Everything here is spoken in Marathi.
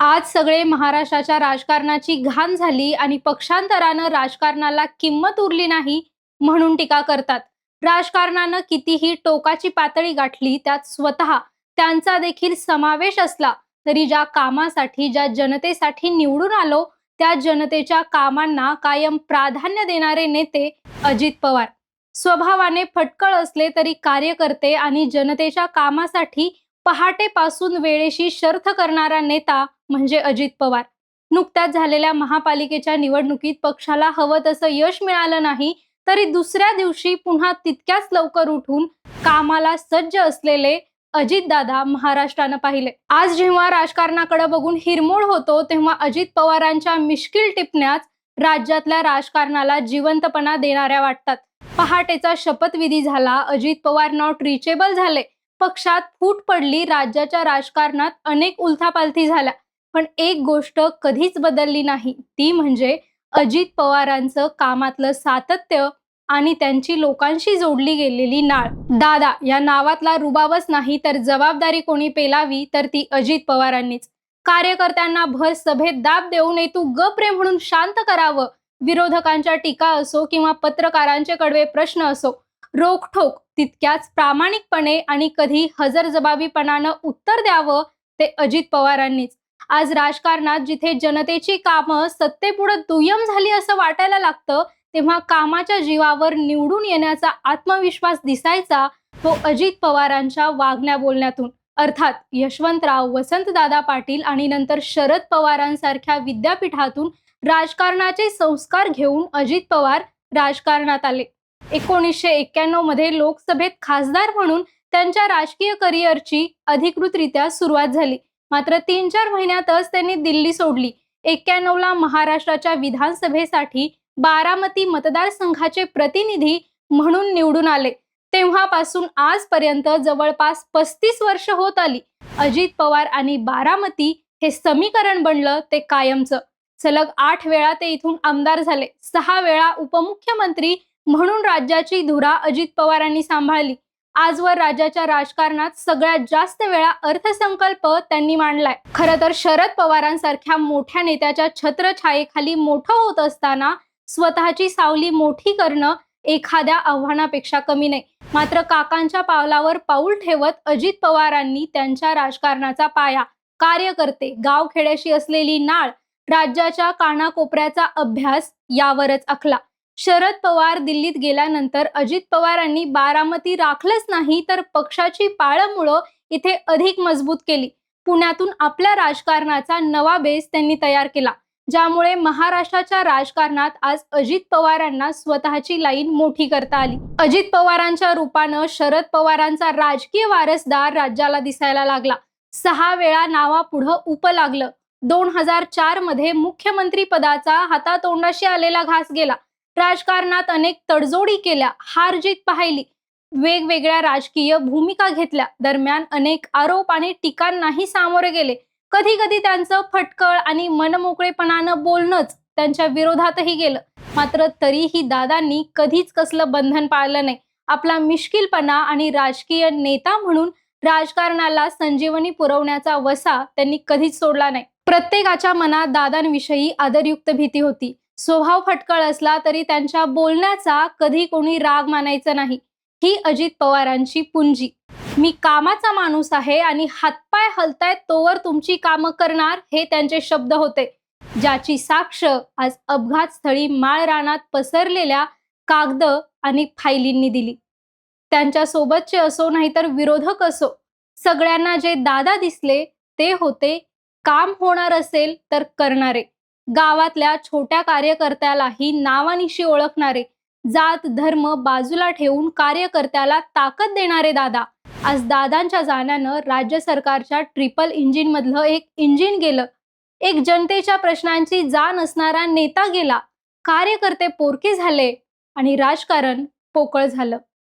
आज सगळे महाराष्ट्राच्या राजकारणाची घाण झाली आणि पक्षांतरानं राजकारणाला किंमत उरली नाही म्हणून टीका करतात. राजकारणानं कितीही टोकाची पातळी गाठली, त्यात स्वतः त्यांचा देखील समावेश असला तरी ज्या कामासाठी, ज्या जनतेसाठी निवडून आलो, त्या जनतेच्या कामांना कायम प्राधान्य देणारे नेते अजित पवार. स्वभावाने फटकळ असले तरी कार्यकर्ते आणि जनतेच्या कामासाठी पहाटेपासून वेळेशी शर्थ करणारा नेता म्हणजे अजित पवार. नुकत्याच झालेल्या महापालिकेच्या निवडणुकीत पक्षाला हवं तसं यश मिळालं नाही, तरी दुसऱ्या दिवशी पुन्हा तितक्याच लवकर उठून कामाला सज्ज असलेले अजितदादा महाराष्ट्रानं पाहिले. आज जेव्हा राजकारणाकडे बघून हिरमोड होतो, तेव्हा अजित पवारांच्या मिश्किल टिपण्याच राज्यातल्या राजकारणाला जिवंतपणा देणाऱ्या वाटतात. पहाटेचा शपथविधी झाला, अजित पवार नॉट रिचेबल झाले, पक्षात फूट पडली, राज्याच्या राजकारणात अनेक उलथापालथी झाल्या. पण एक गोष्ट कधीच बदलली नाही, ती म्हणजे अजित पवारांचं कामातलं सातत्य आणि त्यांची लोकांशी जोडली गेलेली नाळ. दादा या नावातला रुबाबच नाही, तर जबाबदारी कोणी पेलावी तर ती अजित पवारांनीच. कार्यकर्त्यांना भर सभेत दाब देऊ नये, तू गप रे म्हणून शांत करावं. विरोधकांच्या टीका असो किंवा पत्रकारांचे कडवे प्रश्न असो, रोखठोक तितक्याच प्रामाणिकपणे आणि कधी हजरजबाबीपणानं उत्तर द्यावं ते अजित पवारांनीच. आज राजकारणात जिथे जनतेची कामं सत्तेपुढे दुय्यम झाली असं वाटायला लागतं, तेव्हा कामाच्या जीवावर निवडून येण्याचा आत्मविश्वास दिसायचा तो अजित पवारांच्या वागण्या बोलण्यातून. अर्थात यशवंतराव, वसंतदादा पाटील आणि नंतर शरद पवारांसारख्या विद्यापीठातून राजकारणाचे संस्कार घेऊन अजित पवार राजकारणात आले. 1991 मध्ये लोकसभेत खासदार म्हणून त्यांच्या राजकीय करिअरची अधिकृतरित्या सुरुवात झाली. मात्र 3-4 महिन्यातच त्यांनी दिल्ली सोडली. 91 ला महाराष्ट्राच्या विधानसभेसाठी बारामती मतदारसंघाचे प्रतिनिधी म्हणून निवडून आले. तेव्हापासून आजपर्यंत जवळपास 35 वर्ष होत आली. अजित पवार आणि बारामती हे समीकरण बनलं ते कायमचं. सलग 8 वेळा ते इथून आमदार झाले. 6 वेळा उपमुख्यमंत्री म्हणून राज्याची धुरा अजित पवारांनी सांभाळली. आजवर राज्याच्या राजकारणात सगळ्यात जास्त वेळा अर्थसंकल्प त्यांनी मांडलाय. खरं तर शरद पवारांसारख्या मोठ्या नेत्याच्या छत्रछायेखाली मोठं होत असताना स्वतःची सावली मोठी करणं एखाद्या आव्हानापेक्षा कमी नाही. मात्र काकांच्या पावलावर पाऊल ठेवत अजित पवारांनी त्यांच्या राजकारणाचा पाया, कार्यकर्ते, गावखेड्याशी असलेली नाळ, राज्याच्या कानाकोपऱ्याचा अभ्यास यावरच आखला. शरद पवार दिल्लीत गेल्यानंतर अजित पवारांनी बारामती राखलंच नाही, तर पक्षाची पाळंमुळं इथे अधिक मजबूत केली. पुण्यातून आपल्या राजकारणाचा नवा बेस त्यांनी तयार केला, ज्यामुळे महाराष्ट्राच्या राजकारणात आज अजित पवारांना स्वतःची लाईन मोठी करता आली. अजित पवारांच्या रूपानं शरद पवारांचा राजकीय वारसदार राज्याला दिसायला लागला. 6 वेळा नावापुढं उप लागलं. 2004 मध्ये मुख्यमंत्री पदाचा हातातोंडाशी आलेला घास गेला. राजकारणात अनेक तडजोडी केल्या, हारजीत पाहिली, वेगवेगळ्या राजकीय भूमिका घेतल्या. दरम्यान अनेक आरोप आणि टीकांनाही सामोरे गेले. कधी कधी त्यांचं फटकळ आणि मनमोकळेपणानं बोलणंच त्यांच्या विरोधातही गेलं. मात्र तरीही दादांनी कधीच कसलं बंधन पाळलं नाही. आपला मिश्किलपणा आणि राजकीय नेता म्हणून राजकारणाला संजीवनी पुरवण्याचा वसा त्यांनी कधीच सोडला नाही. प्रत्येकाच्या मनात दादांविषयी आदरयुक्त भीती होती. स्वभाव फटकळ असला तरी त्यांच्या बोलण्याचा कधी कोणी राग मानायचं नाही. ही अजित पवारांची पुंजी. मी कामाचा माणूस आहे आणि हातपाय हलतायत तोवर तुमची कामं करणार, हे त्यांचे शब्द होते, ज्याची साक्ष आज अपघात स्थळी माळ रानात पसरलेल्या कागद आणि फायलींनी दिली. त्यांच्या सोबतचे असो नाहीतर विरोधक असो, सगळ्यांना जे दादा दिसले ते होते काम होणार असेल तर करणारे, गावातल्या छोट्या कार्यकर्त्यालाही नावानिशी ओळखणारे, जात धर्म बाजूला ठेवून कार्यकर्त्याला ताकद देणारे दादा. आज दादांच्या जाण्यानं राज्य सरकारच्या ट्रिपल इंजिन मधलं एक इंजिन गेलं. एक जनतेच्या प्रश्नांची जाण असणारा नेता गेला. कार्यकर्ते पोरके झाले आणि राजकारण पोकळ झालं.